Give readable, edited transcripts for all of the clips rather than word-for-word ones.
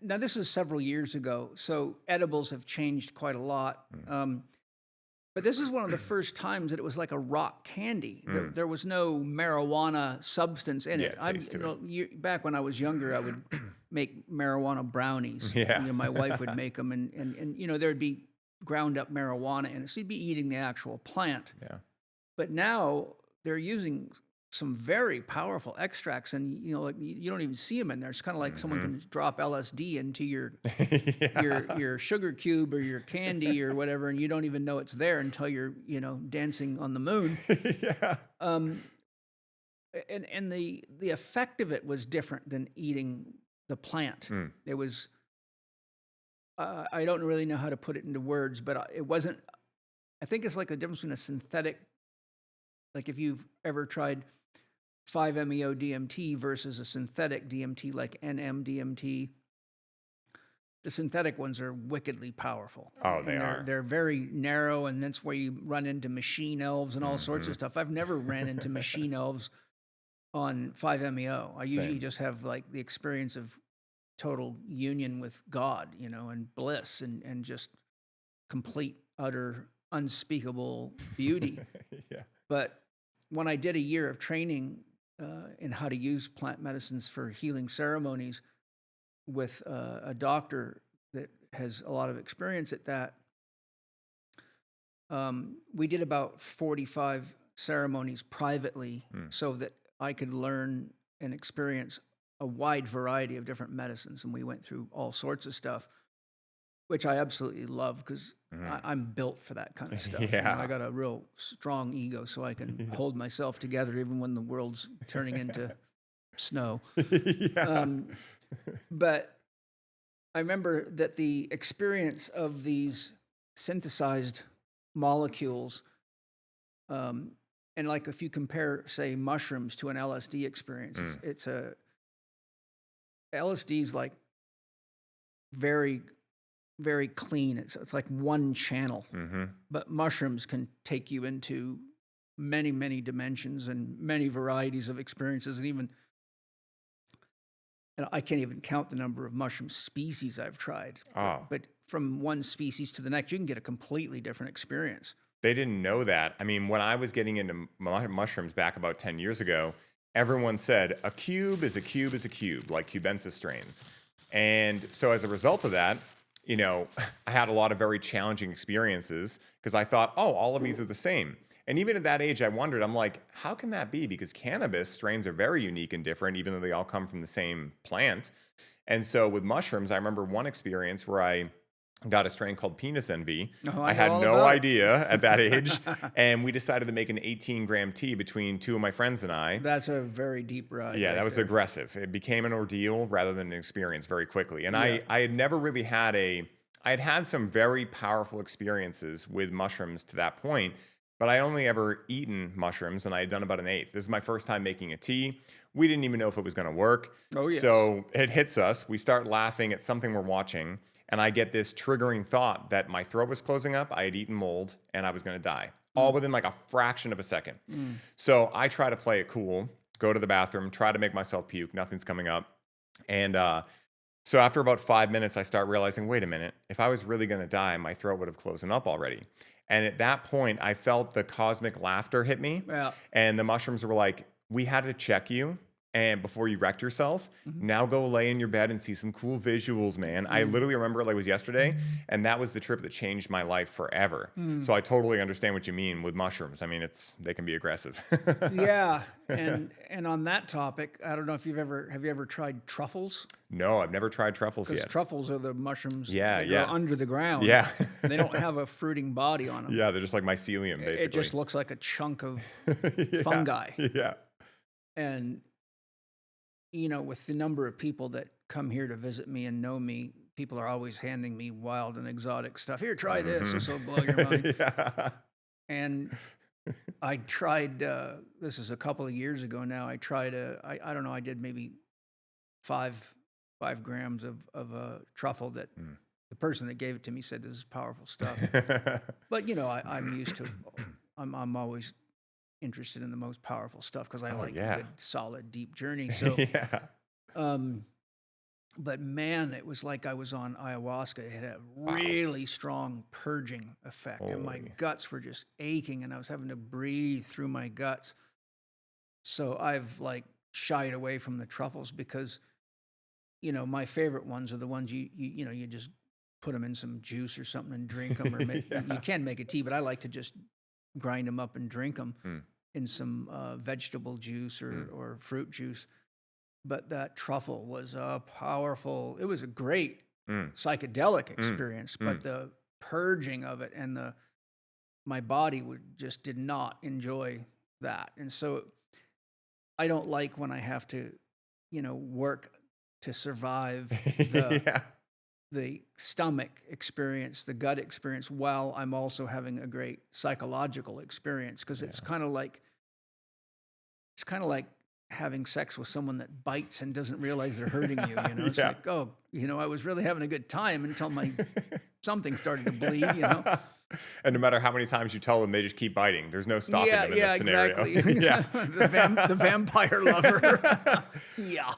Now, this is several years ago, so edibles have changed quite a lot. But this is one of the first times that it was like a rock candy. There was no marijuana substance in it. Yeah, taste to it. Back when I was younger, I would make marijuana brownies. Yeah. My wife would make them, and there'd be ground up marijuana in it. So you'd be eating the actual plant. Yeah. But now they're using some very powerful extracts, and like you don't even see them in there. It's kind of like someone can drop LSD into your your sugar cube or your candy or whatever, and you don't even know it's there until you're dancing on the moon. Yeah. And the effect of it was different than eating the plant. It was I don't really know how to put it into words, but it wasn't. I think it's like the difference between a synthetic, like if you've ever tried 5-MeO DMT versus a synthetic DMT like NMDMT. The synthetic ones are wickedly powerful. Oh, they are. They're very narrow, and that's where you run into machine elves and all sorts of stuff. I've never ran into machine elves on 5-MeO. I usually just have like the experience of total union with God, and bliss and just complete, utter, unspeakable beauty. Yeah. But when I did a year of training in how to use plant medicines for healing ceremonies with a doctor that has a lot of experience at that, we did about 45 ceremonies privately so that I could learn and experience a wide variety of different medicines. And we went through all sorts of stuff, which I absolutely love because I'm built for that kind of stuff. Yeah. I got a real strong ego, so I can hold myself together even when the world's turning into snow. Yeah. But I remember that the experience of these synthesized molecules, and like if you compare, say, mushrooms to an LSD experience, it's LSD's like very, very clean. It's like one channel, but mushrooms can take you into many, many dimensions and many varieties of experiences, and even. And I can't even count the number of mushroom species I've tried. Oh. But from one species to the next, you can get a completely different experience. They didn't know that. I mean, when I was getting into mushrooms back about 10 years ago, everyone said a cube is a cube is a cube, like cubensis strains. And so as a result of that, I had a lot of very challenging experiences because I thought, oh, all of these are the same. And even at that age, I wondered, I'm like, how can that be? Because cannabis strains are very unique and different, even though they all come from the same plant. And so with mushrooms, I remember one experience where I got a strain called penis envy. I had no idea at that age. And we decided to make an 18-gram tea between two of my friends and I. That's a very deep ride. Yeah, that was aggressive. It became an ordeal rather than an experience very quickly. And I had never really had I had had some very powerful experiences with mushrooms to that point, but I only ever eaten mushrooms, and I had done about an eighth. This is my first time making a tea. We didn't even know if it was going to work. Oh, yes. So it hits us. We start laughing at something we're watching, and I get this triggering thought that my throat was closing up, I had eaten mold, and I was going to die, all within like a fraction of a second. So I try to play it cool, go to the bathroom, try to make myself puke. Nothing's coming up. And so after about 5 minutes, I start realizing, wait a minute, if I was really going to die, my throat would have closed up already. And at that point, I felt the cosmic laughter hit me. Yeah. And the mushrooms were like, we had to check you. And before you wrecked yourself, now go lay in your bed and see some cool visuals, man. I literally remember it like it was yesterday. And that was the trip that changed my life forever. So I totally understand what you mean with mushrooms. I mean, they can be aggressive. Yeah. And on that topic, I don't know if have you ever tried truffles? No, I've never tried truffles yet. Truffles are the mushrums that go under the ground. Yeah. And they don't have a fruiting body on them. Yeah, they're just like mycelium, basically. It just looks like a chunk of fungi. Yeah. And with the number of people that come here to visit me and know me, people are always handing me wild and exotic stuff. Here, try this. This will blow your mind. Yeah. And I tried, this is a couple of years ago now, I tried, I don't know, I did maybe 5 grams of a truffle that the person that gave it to me said, this is powerful stuff. But, I'm used to, I'm always interested in the most powerful stuff because I like a good, solid, deep journey. So, But man, it was like I was on ayahuasca. It had a really strong purging effect, and my Holy. guts were just aching, and I was having to breathe through my guts. So I've like shied away from the truffles because, my favorite ones are the ones you just put them in some juice or something and drink them, or you can make a tea, but I like to just grind them up and drink them in some vegetable juice or fruit juice. But that truffle was powerful. It was a great psychedelic experience, but the purging of it and my body just did not enjoy that. And so I don't like when I have to, work to survive the stomach experience, the gut experience, while I'm also having a great psychological experience, because it's kind of like having sex with someone that bites and doesn't realize they're hurting you. It's like, oh, I was really having a good time until my something started to bleed. And no matter how many times you tell them, they just keep biting. There's no stopping them in this scenario. Exactly. The vampire lover. Yeah.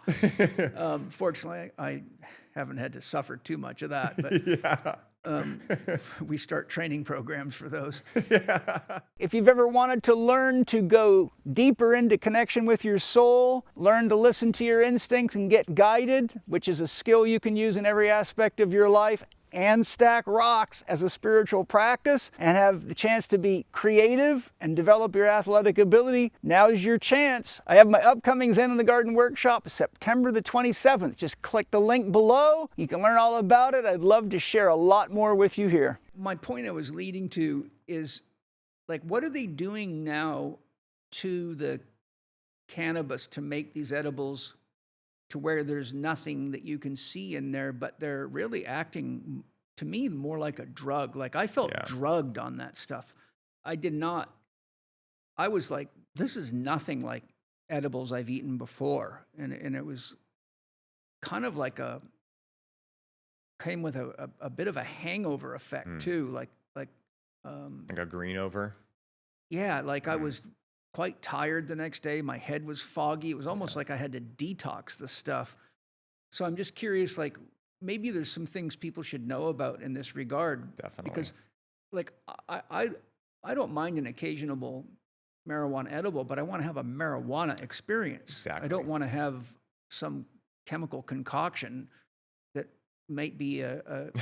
Fortunately, I haven't had to suffer too much of that, but we start training programs for those. If you've ever wanted to learn to go deeper into connection with your soul, learn to listen to your instincts and get guided, which is a skill you can use in every aspect of your life, and stack rocks as a spiritual practice, and have the chance to be creative and develop your athletic ability, now's your chance. I have my upcoming Zen in the Garden workshop September the 27th. Just click the link below. You can learn all about it. I'd love to share a lot more with you here. My point I was leading to is, like, what are they doing now to the cannabis to make these edibles to where there's nothing that you can see in there, but they're really acting, to me, more like a drug. Like, I felt drugged on that stuff. I was like, this is nothing like edibles I've eaten before. And it was kind of like came with a bit of a hangover effect too. Like a green over. Yeah. Like I was quite tired the next day. My head was foggy. It was almost like I had to detox the stuff. So I'm just curious, like, maybe there's some things people should know about in this regard. Definitely. Because, like, I don't mind an occasional marijuana edible, but I want to have a marijuana experience. Exactly. I don't want to have some chemical concoction that might be a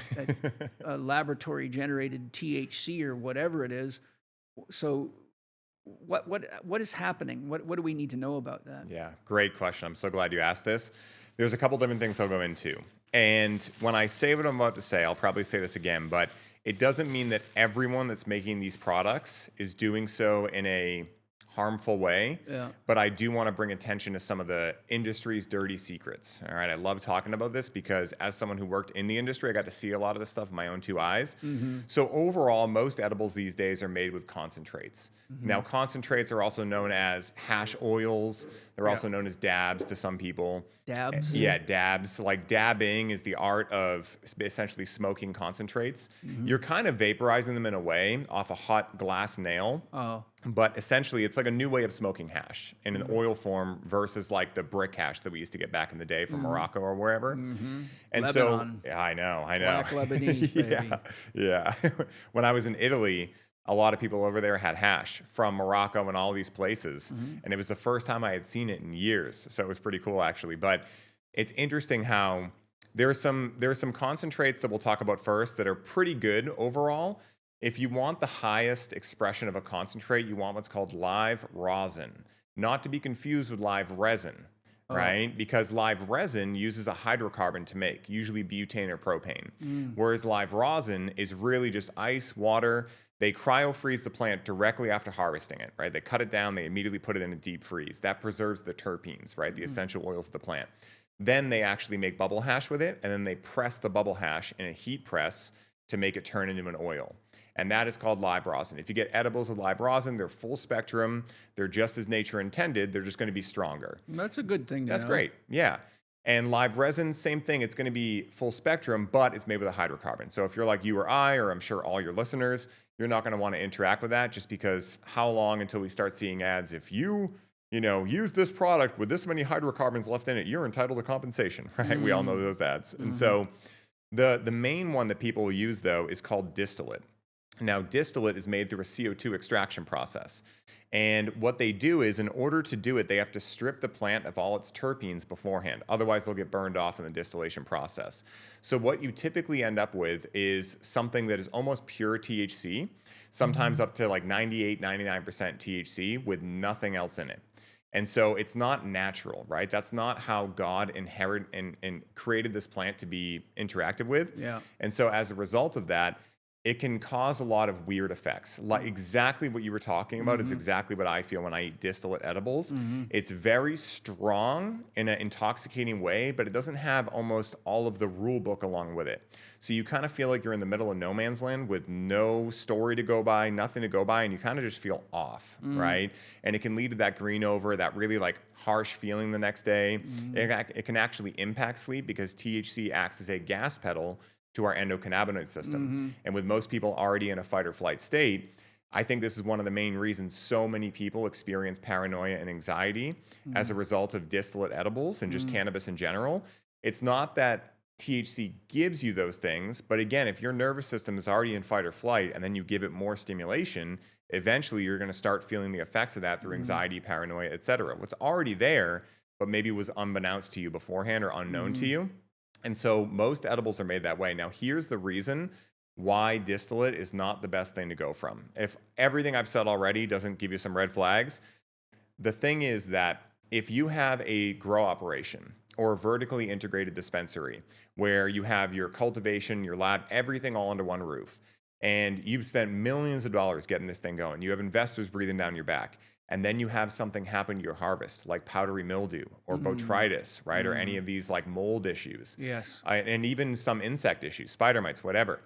laboratory generated THC or whatever it is. So what is happening? What do we need to know about that? Yeah, great question. I'm so glad you asked this. There's a couple different things I'll go into. And when I say what I'm about to say, I'll probably say this again, but it doesn't mean that everyone that's making these products is doing so in a harmful way. Yeah. But I do want to bring attention to some of the industry's dirty secrets. All right. I love talking about this because as someone who worked in the industry, I got to see a lot of this stuff with my own two eyes. Mm-hmm. So overall, most edibles these days are made with concentrates. Mm-hmm. Now, concentrates are also known as hash oils. They're also known as dabs to some people. Dabs? Yeah, dabs. Like dabbing is the art of essentially smoking concentrates. Mm-hmm. You're kind of vaporizing them in a way off a hot glass nail. Oh. But essentially, it's like a new way of smoking hash in an oil form versus like the brick hash that we used to get back in the day from Morocco or wherever. Mm-hmm. And Lebanon. So, yeah, I know. Black Lebanese, baby. Yeah. When I was in Italy, a lot of people over there had hash from Morocco and all these places. Mm-hmm. And it was the first time I had seen it in years. So it was pretty cool, actually. But it's interesting how there's some concentrates that we'll talk about first that are pretty good overall. If you want the highest expression of a concentrate, you want what's called live rosin, not to be confused with live resin, right? Because live resin uses a hydrocarbon to make, usually butane or propane, whereas live rosin is really just ice, water. They cryo-freeze the plant directly after harvesting it, right? They cut it down, they immediately put it in a deep freeze. That preserves the terpenes, right? The essential oils of the plant. Then they actually make bubble hash with it, and then they press the bubble hash in a heat press to make it turn into an oil. And that is called live rosin. If you get edibles with live rosin, they're full spectrum. They're just as nature intended. They're just going to be stronger. That's a good thing to That's know. Great. Yeah. And live resin, same thing. It's going to be full spectrum, but it's made with a hydrocarbon. So if you're like you or I, or I'm sure all your listeners, you're not going to want to interact with that just because how long until we start seeing ads? If you use this product with this many hydrocarbons left in it, you're entitled to compensation, right? We all know those ads. And so the main one that people will use, though, is called distillate. Now, distillate is made through a CO2 extraction process. And what they do is, in order to do it, they have to strip the plant of all its terpenes beforehand. Otherwise, they'll get burned off in the distillation process. So what you typically end up with is something that is almost pure THC, sometimes up to like 98, 99% THC with nothing else in it. And so it's not natural, right? That's not how God inherited and created this plant to be interacted with. Yeah. And so as a result of that, it can cause a lot of weird effects. Like exactly what you were talking about is exactly what I feel when I eat distillate edibles. It's very strong in an intoxicating way, but it doesn't have almost all of the rule book along with it. So you kind of feel like you're in the middle of no man's land with no story to go by, nothing to go by, and you kind of just feel off, right? And it can lead to that green over, that really like harsh feeling the next day. It can actually impact sleep because THC acts as a gas pedal to our endocannabinoid system. And with most people already in a fight or flight state, I think this is one of the main reasons so many people experience paranoia and anxiety as a result of distillate edibles and just cannabis in general. It's not that THC gives you those things, but again, if your nervous system is already in fight or flight and then you give it more stimulation, eventually you're going to start feeling the effects of that through anxiety, paranoia, etc. What's already there, but maybe was unbeknownst to you beforehand or unknown to you. And so most edibles are made that way. Now, here's the reason why distillate is not the best thing to go from. If everything I've said already doesn't give you some red flags, the thing is that if you have a grow operation or a vertically integrated dispensary where you have your cultivation, your lab, everything all under one roof, and you've spent millions of dollars getting this thing going, you have investors breathing down your back, and then you have something happen to your harvest, like powdery mildew or botrytis, right? Or any of these like mold issues. Yes. And even some insect issues, spider mites, whatever.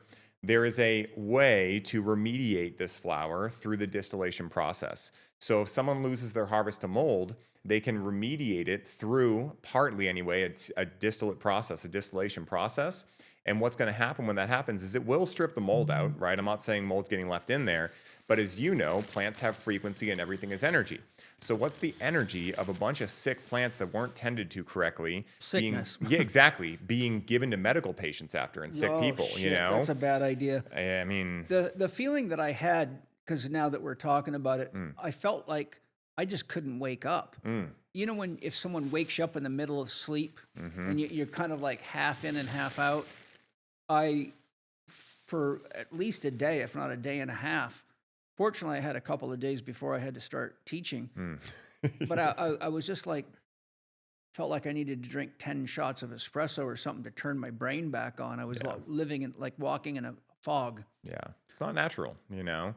There is a way to remediate this flower through the distillation process. So if someone loses their harvest to mold, they can remediate it through, partly anyway, a distillate process, a distillation process. And what's going to happen when that happens is it will strip the mold out, right? I'm not saying mold's getting left in there, but as you know, plants have frequency and everything is energy. So what's the energy of a bunch of sick plants that weren't tended to correctly? Sickness. Yeah, exactly. Being given to medical patients after and sick people, Shit, you know? That's a bad idea. I mean, The feeling that I had, because now that we're talking about it, I felt like I just couldn't wake up. You know, if someone wakes you up in the middle of sleep and you're kind of like half in and half out, for at least a day, if not a day and a half, fortunately I had a couple of days before I had to start teaching, but I was just like, felt like I needed to drink 10 shots of espresso or something to turn my brain back on. I was living in, like walking in a fog. yeah, it's not natural, you know?